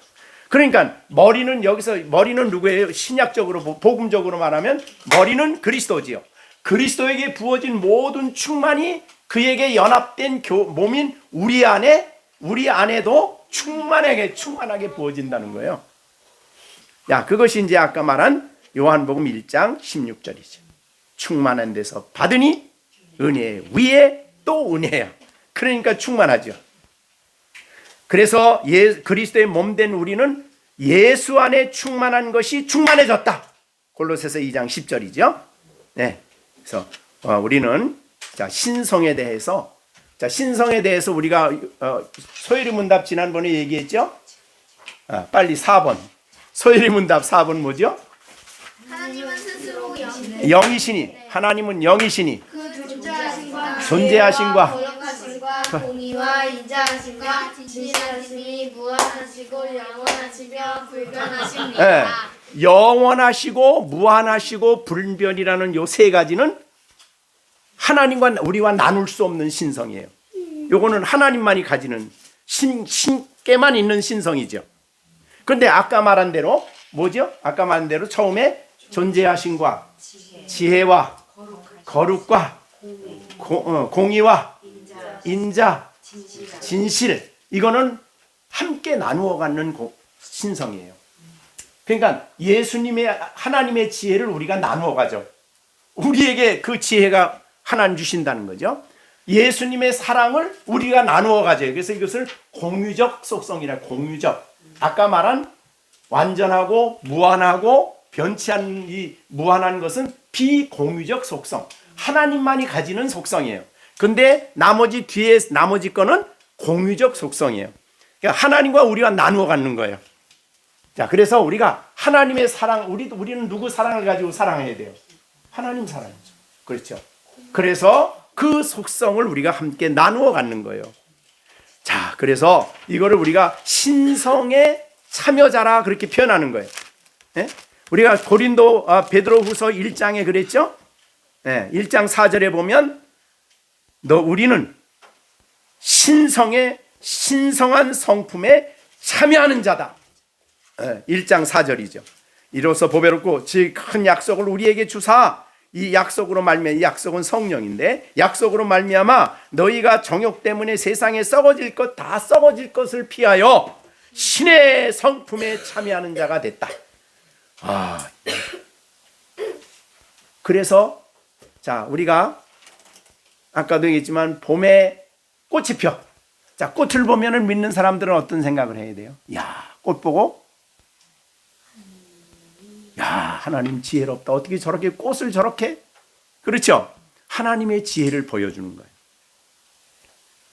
그러니까 머리는 여기서 머리는 누구예요? 신약적으로 복음적으로 말하면 머리는 그리스도지요. 그리스도에게 부어진 모든 충만이 그에게 연합된 몸인 우리 안에도 충만하게 부어진다는 거예요. 야, 그것이 이제 아까 말한 요한복음 1장 16절이죠. 충만한 데서 받으니 은혜 위에 또 은혜야. 그러니까 충만하죠. 그래서 그리스도의 몸된 우리는 예수 안에 충만한 것이 충만해졌다. 골로새서 2장 10절이죠. 네. 그래서 우리는 신성에 대해서 우리가 소요리 문답 지난번에 얘기했죠. 빨리 4번. 소요리 문답 4번 뭐죠? 하나님은 스스로 영이시니, 하나님은 영이시니 존재하심과 거룩하심과 공의와 인자하심과 진실하심이 무한하시고 영원하시며 불변하십니다. 영원하시고 무한하시고 불변이라는 요 세 가지는 하나님과 우리와 나눌 수 없는 신성이에요. 요거는 하나님만이 가지는 신께만 있는 신성이죠. 그런데 아까 말한 대로 뭐죠? 아까 말한 대로 처음에 존재하심과 지혜와 거룩과 공의와 인자, 진실, 이거는 함께 나누어 갖는 신성이에요. 그러니까 예수님의 하나님의 지혜를 우리가 나누어 가죠. 우리에게 그 지혜가 하나님 주신다는 거죠. 예수님의 사랑을 우리가 나누어 가져요. 그래서 이것을 공유적 속성이라. 공유적. 아까 말한 완전하고 무한하고 변치 않는 이 무한한 것은 비공유적 속성. 하나님만이 가지는 속성이에요. 근데 나머지 거는 공유적 속성이에요. 그러니까 하나님과 우리가 나누어 갖는 거예요. 자, 그래서 우리가 하나님의 사랑, 우리는 누구 사랑을 가지고 사랑해야 돼요? 하나님 사랑이죠. 그렇죠. 그래서 그 속성을 우리가 함께 나누어 갖는 거예요. 자, 그래서 이거를 우리가 신성의 참여자라 그렇게 표현하는 거예요. 네? 우리가 베드로후서 1장에 그랬죠? 네, 1장 4절에 보면 우리는 신성한 성품에 참여하는 자다. 1장 4절이죠. 이로써 보배롭고 큰 약속을 우리에게 주사 이 약속으로 말미암아, 이 약속은 성령인데 약속으로 말미암아 너희가 정욕 때문에 세상에 썩어질 것을 피하여 신의 성품에 참여하는 자가 됐다. 그래서 자, 우리가 아까도 얘기했지만 봄에 꽃이 펴. 자, 꽃을 보면은 믿는 사람들은 어떤 생각을 해야 돼요? 야, 꽃 보고 야, 하나님 지혜롭다. 어떻게 저렇게 꽃을 저렇게? 그렇죠? 하나님의 지혜를 보여주는 거예요.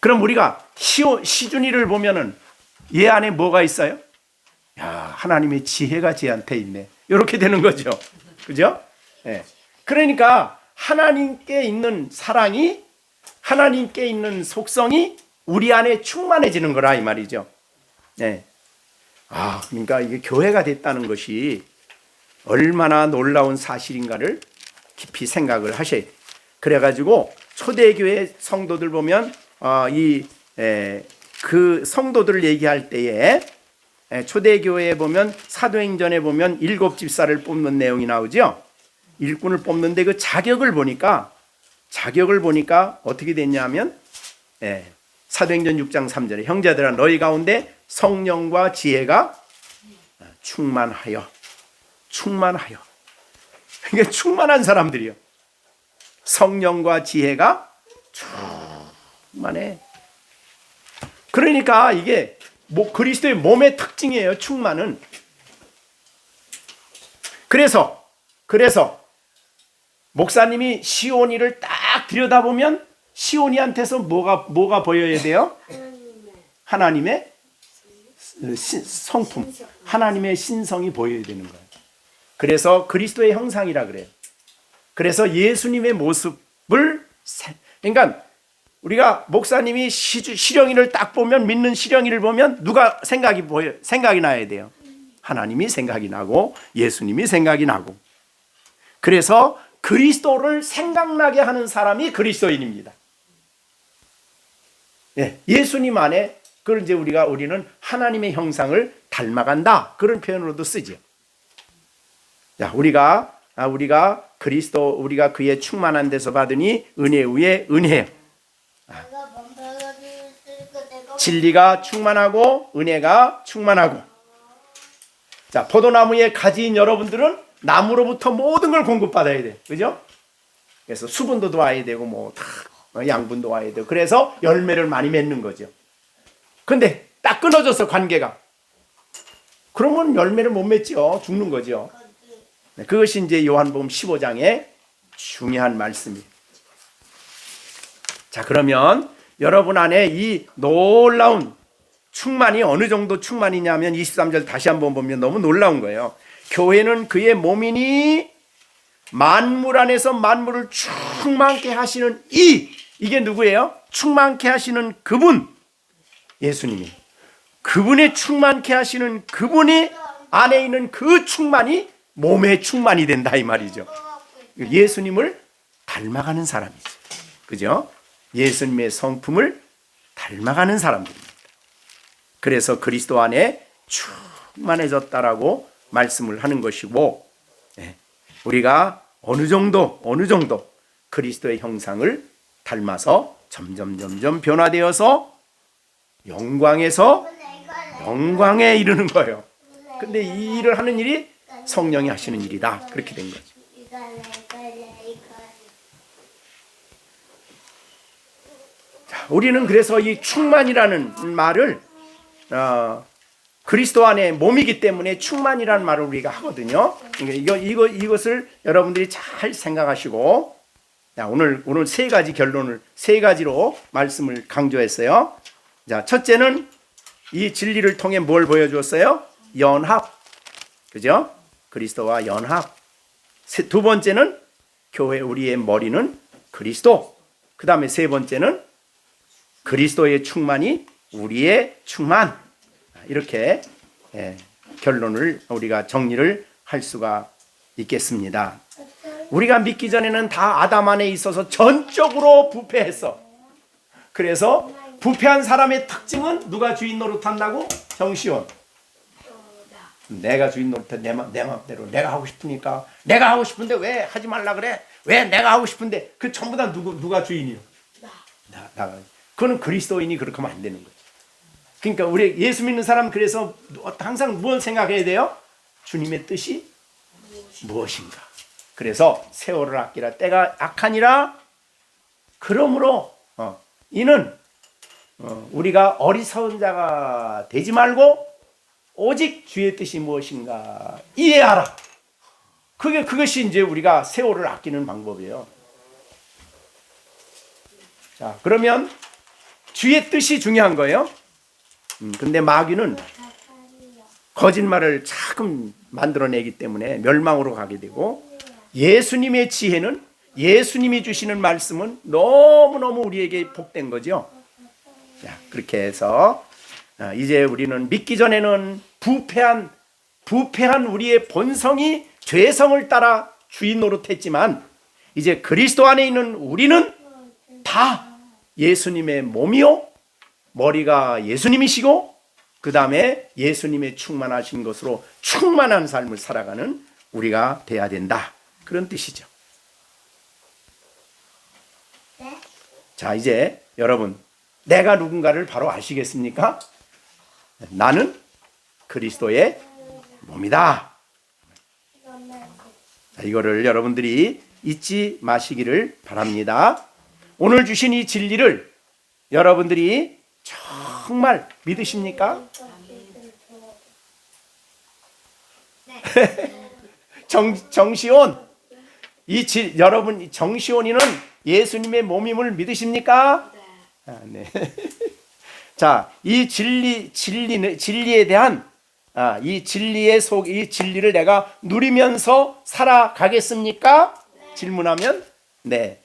그럼 우리가 시준이를 보면은 얘 안에 뭐가 있어요? 야, 하나님의 지혜가 쟤한테 있네. 이렇게 되는 거죠. 그죠? 예. 그러니까 하나님께 있는 사랑이, 하나님께 있는 속성이 우리 안에 충만해지는 거라 이 말이죠. 예. 그러니까 이게 교회가 됐다는 것이 얼마나 놀라운 사실인가를 깊이 생각을 하셔야 돼요. 그래가지고 초대교회 성도들 보면 그 성도들을 얘기할 때에 초대교회에 보면 사도행전에 보면 7집사를 뽑는 내용이 나오죠. 일꾼을 뽑는데 그 자격을 보니까 어떻게 됐냐면 사도행전 6장 3절에 형제들아 너희 가운데 성령과 지혜가 충만하여. 그러니까 충만한 사람들이요. 성령과 지혜가 충만해. 그러니까 이게 그리스도의 몸의 특징이에요. 충만은. 그래서 목사님이 시온이를 딱 들여다보면 시온이한테서 뭐가 보여야 돼요? 하나님의 성품, 하나님의 신성이 보여야 되는 거예요. 그래서 그리스도의 형상이라 그래요. 그래서 예수님의 모습을, 그러니까 우리가 목사님이 시령이를 딱 보면, 믿는 시령이를 보면 누가 생각이 나야 돼요. 하나님이 생각이 나고 예수님이 생각이 나고. 그래서 그리스도를 생각나게 하는 사람이 그리스도인입니다. 예수님 안에 그걸 이제 우리는 하나님의 형상을 닮아간다, 그런 표현으로도 쓰죠. 자, 우리가 그리스도, 우리가 그의 충만한 데서 받으니 은혜 위에 은혜예요. 진리가 충만하고 은혜가 충만하고. 자, 포도나무의 가지인 여러분들은 나무로부터 모든 걸 공급받아야 돼요. 그죠? 그래서 수분도 와야 되고 양분도 와야 되고, 그래서 열매를 많이 맺는 거죠. 근데 딱 끊어져서 관계가, 그러면 열매를 못 맺죠. 죽는 거죠. 그것이 이제 요한복음 15장의 중요한 말씀이에요. 자, 그러면 여러분 안에 이 놀라운 충만이 어느 정도 충만이냐면 23절 다시 한번 보면 너무 놀라운 거예요. 교회는 그의 몸이니 만물 안에서 만물을 충만케 하시는 이게 누구예요? 충만케 하시는 그분, 예수님이. 그분의 충만케 하시는 그분이 안에 있는 그 충만이 몸의 충만이 된다 이 말이죠. 예수님을 닮아가는 사람이죠. 그죠? 예수님의 성품을 닮아가는 사람들입니다. 그래서 그리스도 안에 충만해졌다라고 말씀을 하는 것이고, 우리가 어느 정도 그리스도의 형상을 닮아서 점점 변화되어서 영광에서 영광에 이르는 거예요. 근데 이 일을 하는 일이 성령이 하시는 일이다, 그렇게 된 거죠. 자, 우리는 그래서 이 충만이라는 말을 그리스도 안에 몸이기 때문에 충만이라는 말을 우리가 하거든요. 이것을 여러분들이 잘 생각하시고, 오늘 세 가지 결론을, 세 가지로 말씀을 강조했어요. 자, 첫째는 이 진리를 통해 뭘 보여주었어요? 연합. 그죠? 그리스도와 연합. 두 번째는 교회, 우리의 머리는 그리스도. 그 다음에 세 번째는 그리스도의 충만이 우리의 충만. 이렇게 결론을 우리가 정리를 할 수가 있겠습니다. 우리가 믿기 전에는 다 아담 안에 있어서 전적으로 부패했어. 그래서 부패한 사람의 특징은 누가 주인 노릇한다고? 정시원. 내가 주인 노릇해. 내 맘대로 내가 하고 싶으니까. 내가 하고 싶은데 왜 하지 말라 그래? 왜 내가 하고 싶은데? 그 전부 다 누가 주인이요? 나. 그거는 그리스도인이 그렇게 하면 안 되는 거죠. 그러니까 우리 예수 믿는 사람, 그래서 항상 뭘 생각해야 돼요? 주님의 뜻이 무엇인가? 그래서 세월을 아끼라, 때가 악하니라. 그러므로 이는 우리가 어리석은 자가 되지 말고 오직 주의 뜻이 무엇인가 이해하라. 그것이 이제 우리가 세월을 아끼는 방법이에요. 자, 그러면 주의 뜻이 중요한 거예요. 근데 마귀는 거짓말을 자꾸 만들어내기 때문에 멸망으로 가게 되고, 예수님의 지혜는, 예수님이 주시는 말씀은 너무너무 우리에게 복된 거죠. 자, 그렇게 해서 이제 우리는 믿기 전에는 부패한 우리의 본성이 죄성을 따라 주인 노릇했지만, 이제 그리스도 안에 있는 우리는 다 예수님의 몸이요, 머리가 예수님이시고, 그 다음에 예수님의 충만하신 것으로 충만한 삶을 살아가는 우리가 돼야 된다, 그런 뜻이죠. 자, 이제 여러분, 내가 누군가를 바로 아시겠습니까? 나는 그리스도의 몸이다. 자, 이거를 여러분들이 잊지 마시기를 바랍니다. 오늘 주신 이 진리를 여러분들이 정말 믿으십니까? 정시온, 여러분, 정시온이는 예수님의 몸임을 믿으십니까? 네. 자, 이 진리에 대한 이 진리를 내가 누리면서 살아가겠습니까? 질문하면 네.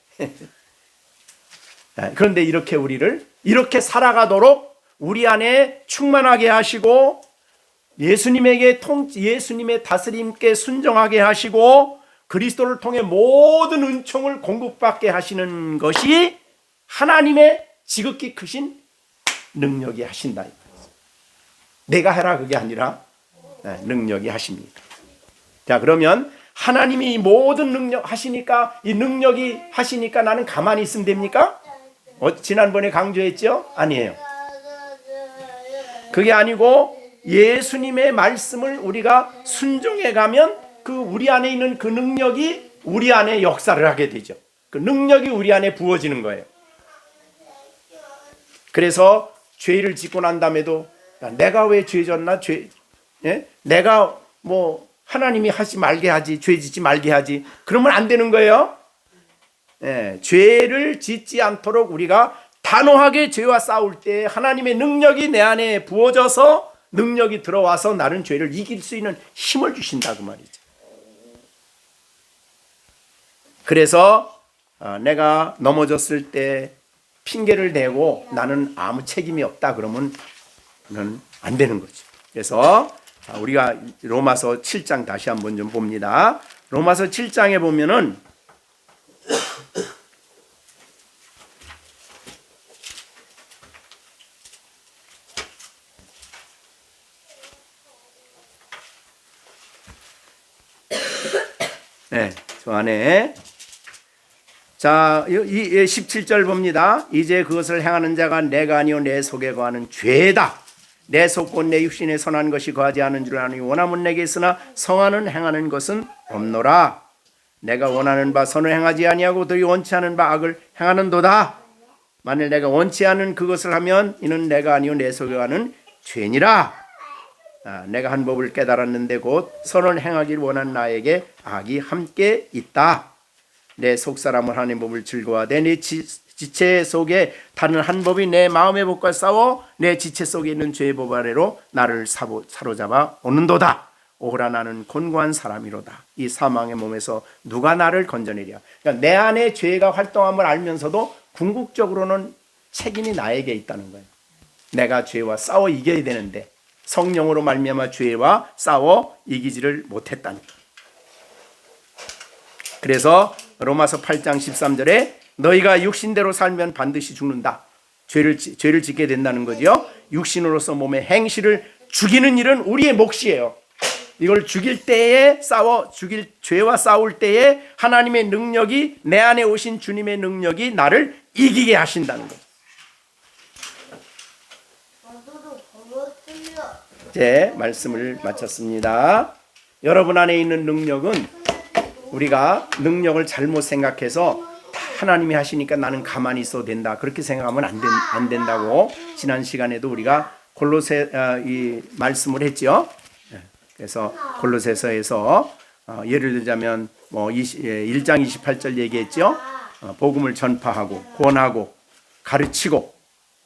그런데 이렇게 우리를 이렇게 살아가도록 우리 안에 충만하게 하시고, 예수님의 다스림께 순종하게 하시고, 그리스도를 통해 모든 은총을 공급받게 하시는 것이 하나님의 지극히 크신 능력이 하신다. 내가 해라 그게 아니라 능력이 하십니다. 자, 그러면 하나님이 모든 능력 하시니까, 이 능력이 하시니까 나는 가만히 있으면 됩니까? 지난번에 강조했죠? 아니에요. 그게 아니고 예수님의 말씀을 우리가 순종해 가면 우리 안에 있는 그 능력이 우리 안에 역사를 하게 되죠. 그 능력이 우리 안에 부어지는 거예요. 그래서 죄를 짓고 난 다음에도 내가 왜 죄 졌나? 내가 하나님이 하지 말게 하지, 죄 짓지 말게 하지, 그러면 안 되는 거예요. 죄를 짓지 않도록 우리가 단호하게 죄와 싸울 때 하나님의 능력이 내 안에 부어져서, 능력이 들어와서 나는 죄를 이길 수 있는 힘을 주신다, 그 말이죠. 그래서 내가 넘어졌을 때 핑계를 대고 나는 아무 책임이 없다 그러면 안 되는 거죠. 그래서 우리가 로마서 7장 다시 한번 좀 봅니다. 로마서 7장에 보면은 네, 저 안에 자, 17절 봅니다. 이제 그것을 행하는 자가 내가 아니요 내 속에 거하는 죄다. 내 속 곧 내 육신에 선한 것이 거하지 않은 줄 아니 원함은 내게 있으나 성하는 행하는 것은 없노라. 내가 원하는 바 선을 행하지 아니하고 도리 원치 않은 바 악을 행하는도다. 만일 내가 원치 않은 그것을 하면 이는 내가 아니요 내 속에 거하는 죄니라. 내가 한 법을 깨달았는데 곧 선을 행하기를 원한 나에게 악이 함께 있다. 내 속사람을 하나님의 법을 즐거워하되 내 지체 속에 다른 한 법이 내 마음의 법과 싸워 내 지체 속에 있는 죄의 법 아래로 나를 사로잡아 오는도다. 오호라 나는 곤고한 사람이로다. 이 사망의 몸에서 누가 나를 건져내랴. 그러니까 내 안에 죄가 활동함을 알면서도 궁극적으로는 책임이 나에게 있다는 거예요. 내가 죄와 싸워 이겨야 되는데 성령으로 말미암아 죄와 싸워 이기지를 못했다는 거예요. 그래서 로마서 8장 13절에 너희가 육신대로 살면 반드시 죽는다. 죄를 짓게 된다는 거죠. 육신으로서 몸의 행실을 죽이는 일은 우리의 몫이에요. 이걸 죽일 때에 죄와 싸울 때에 하나님의 능력이, 내 안에 오신 주님의 능력이 나를 이기게 하신다는 거죠. 이제 말씀을 마쳤습니다. 여러분 안에 있는 능력은 우리가 능력을 잘못 생각해서 하나님이 하시니까 나는 가만히 있어도 된다, 그렇게 생각하면 안 된다고 지난 시간에도 우리가 골로새 이 말씀을 했죠. 그래서 골로새서에서 예를 들자면 1장 28절 얘기했죠. 복음을 전파하고 권하고 가르치고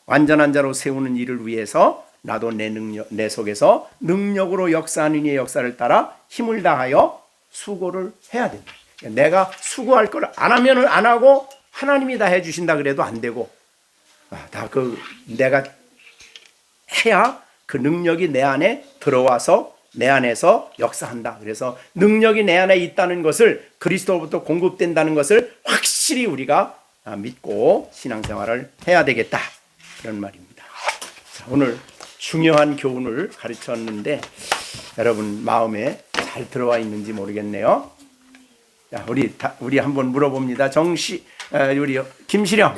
완전한 자로 세우는 일을 위해서 나도 내 속에서 능력으로 역사하는 이의 역사를 따라 힘을 다하여 수고를 해야 된다. 내가 수고할 걸 안 하면은 안 하고 하나님이 다 해주신다 그래도 안 되고, 내가 해야 그 능력이 내 안에 들어와서 내 안에서 역사한다. 그래서 능력이 내 안에 있다는 것을, 그리스도로부터 공급된다는 것을 확실히 우리가 믿고 신앙생활을 해야 되겠다, 그런 말입니다. 자, 오늘 중요한 교훈을 가르쳤는데 여러분 마음에 잘 들어와 있는지 모르겠네요. 자, 우리 한번 물어봅니다. 우리 김시령,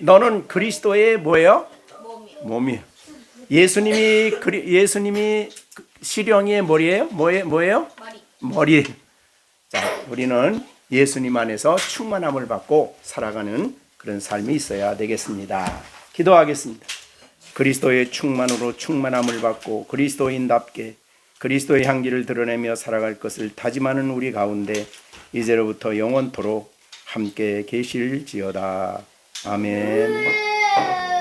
너는 그리스도의 뭐예요? 몸이에요. 예수님이 시령이의 머리예요? 뭐예요? 머리. 자, 우리는 예수님 안에서 충만함을 받고 살아가는 그런 삶이 있어야 되겠습니다. 기도하겠습니다. 그리스도의 충만으로 충만함을 받고 그리스도인답게 그리스도의 향기를 드러내며 살아갈 것을 다짐하는 우리 가운데 이제로부터 영원토록 함께 계실지어다. 아멘.